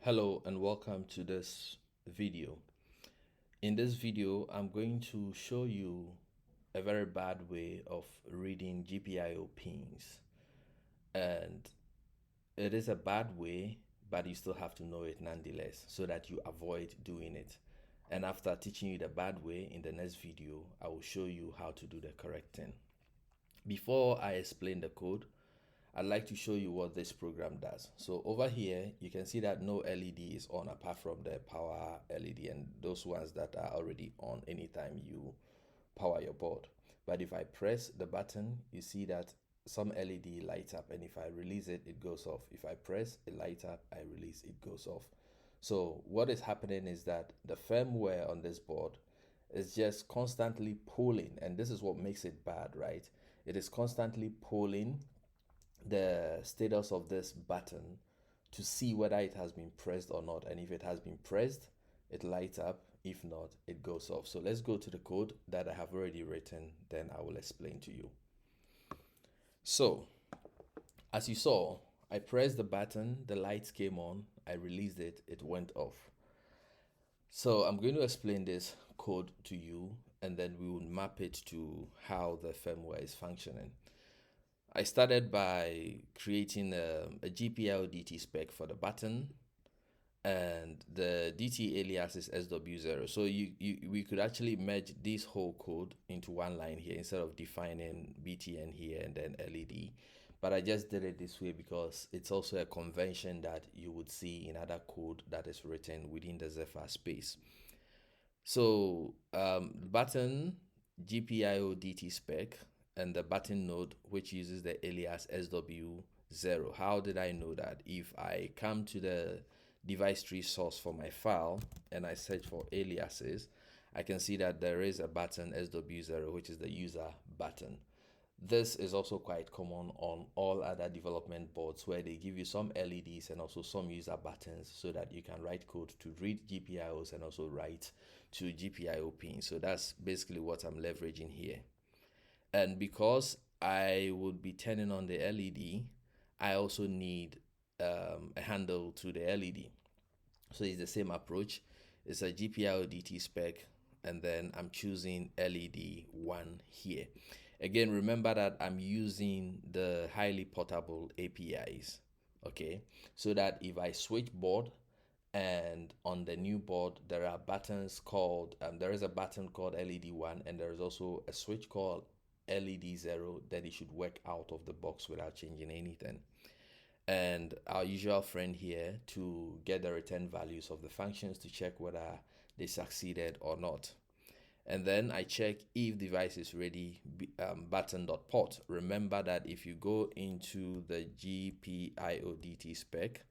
Hello and welcome to this video. In this video, I'm going to show you a very bad way of reading GPIO pins. And it is a bad way, but you still have to know it nonetheless so that you avoid doing it. And after teaching you the bad way in the next video, I will show you how to do the correct thing. Before I explain the code, I'd like to show you what this program does. So over here, you can see that no LED is on apart from the power LED and those ones that are already on anytime you power your board. But if I press the button, you see that some LED lights up, and if I release it, it goes off. If I press, it lights up, I release, it goes off. So what is happening is that the firmware on this board is just constantly polling, and this is what makes it bad, right? It is constantly polling the status of this button to see whether it has been pressed or not. And if it has been pressed, it lights up. If not, it goes off. So let's go to the code that I have already written, then I will explain to you. So as you saw, I pressed the button, the lights came on, I released it, it went off. So I'm going to explain this code to you, and then we will map it to how the firmware is functioning. I started by creating a GPIO DT spec for the button, and the DT alias is SW0. So we could actually merge this whole code into one line here instead of defining BTN here and then LED. But I just did it this way because it's also a convention that you would see in other code that is written within the Zephyr space. So button GPIO DT spec and the button node which uses the alias SW0. How did I know that? If I come to the Devicetree source for my file and I search for aliases, I can see that there is a button SW0 which is the user button. This is also quite common on all other development boards where they give you some LEDs and also some user buttons so that you can write code to read GPIOs and also write to GPIO pins. So that's basically what I'm leveraging here. And because I would be turning on the LED, I also need a handle to the LED. So it's the same approach. It's a GPIO DT spec, and then I'm choosing LED 1 here. Again, remember that I'm using the highly portable APIs, okay? So that if I switch board and on the new board, there are buttons called, there is a button called LED 1 and there is also a switch called LED 0, that it should work out of the box without changing anything. And our usual friend here to get the return values of the functions to check whether they succeeded or not. And then I check if device is ready, button.port. Remember that if you go into the GPIO DT spec,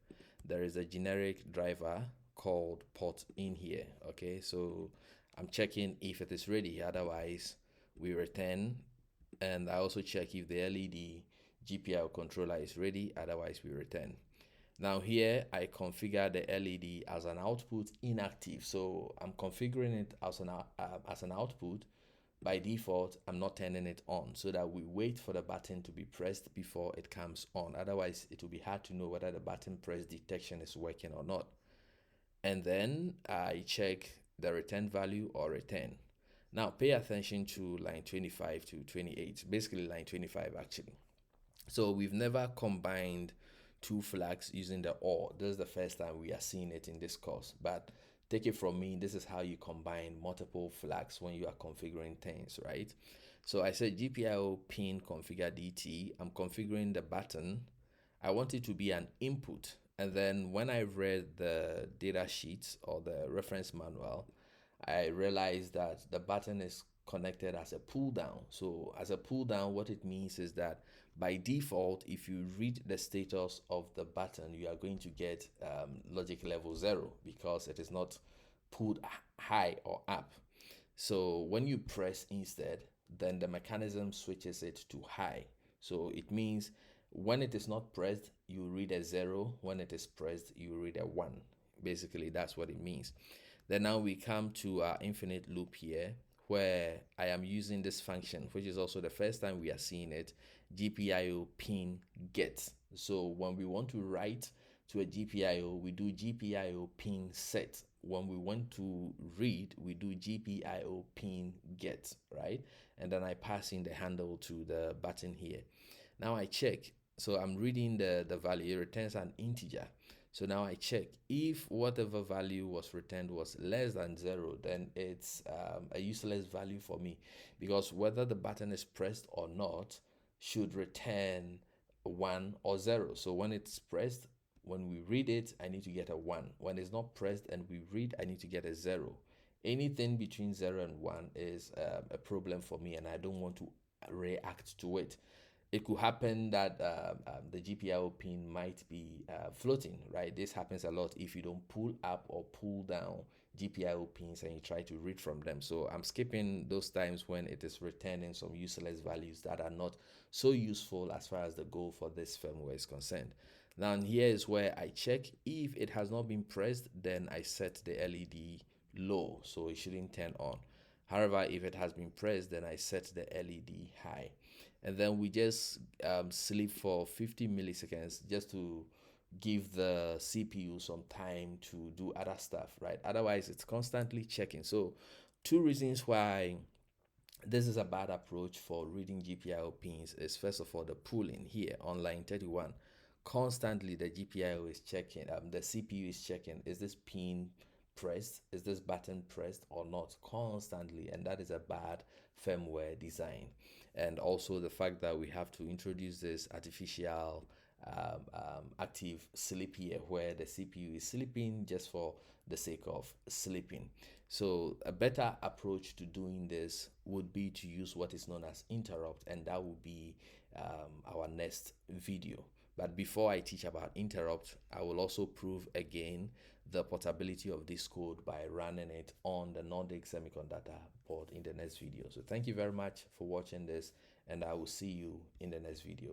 there is a generic driver called port in here. Okay, so I'm checking if it is ready, otherwise we return. And I also check if the LED GPIO controller is ready, otherwise we return. Now here I configure the LED as an output inactive. So I'm configuring it as an output. By default, I'm not turning it on so that we wait for the button to be pressed before it comes on. Otherwise, it will be hard to know whether the button press detection is working or not. And then I check the return value or return. Now pay attention to line 25 to 28, basically line 25 actually. So we've never combined two flags using the OR. This is the first time we are seeing it in this course, but take it from me, this is how you combine multiple flags when you are configuring things, right? So I said GPIO pin configure DT. I'm configuring the button. I want it to be an input. And then when I read the data sheets or the reference manual, I realized that the button is connected as a pull down. So as a pull down, what it means is that by default, if you read the status of the button, you are going to get logic level 0 because it is not pulled high or up. So when you press instead, then the mechanism switches it to high. So it means when it is not pressed, you read a 0. When it is pressed, you read a 1. Basically, that's what it means. Then now we come to our infinite loop here, where I am using this function, which is also the first time we are seeing it, GPIO pin get. So when we want to write to a GPIO, we do GPIO pin set. When we want to read, we do GPIO pin get, right? And then I pass in the handle to the button here. Now I check. So I'm reading the value. It returns an integer. So now I check if whatever value was returned was less than 0, then it's a useless value for me, because whether the button is pressed or not should return 1 or 0. So when it's pressed, when we read it, I need to get a 1. When it's not pressed and we read, I need to get a 0. Anything between 0 and 1 is a problem for me, and I don't want to react to it. It could happen that the GPIO pin might be floating, right? This happens a lot if you don't pull up or pull down GPIO pins and you try to read from them. So I'm skipping those times when it is returning some useless values that are not so useful as far as the goal for this firmware is concerned. Now here is where I check if it has not been pressed, then I set the LED low, so it shouldn't turn on. However, if it has been pressed, then I set the LED high. And then we just sleep for 50 milliseconds just to give the CPU some time to do other stuff, right? Otherwise, it's constantly checking. So, two reasons why this is a bad approach for reading GPIO pins is, first of all, the pooling here on line 31. Constantly, the GPIO is checking, the CPU is checking, is this pin pressed? Is this button pressed or not? Constantly, and that is a bad firmware design. And also the fact that we have to introduce this artificial active sleep here, where the CPU is sleeping just for the sake of sleeping. So a better approach to doing this would be to use what is known as interrupt, and that will be our next video. But before I teach about interrupt, I will also prove again the portability of this code by running it on the Nordic Semiconductor board in the next video. So thank you very much for watching this, and I will see you in the next video.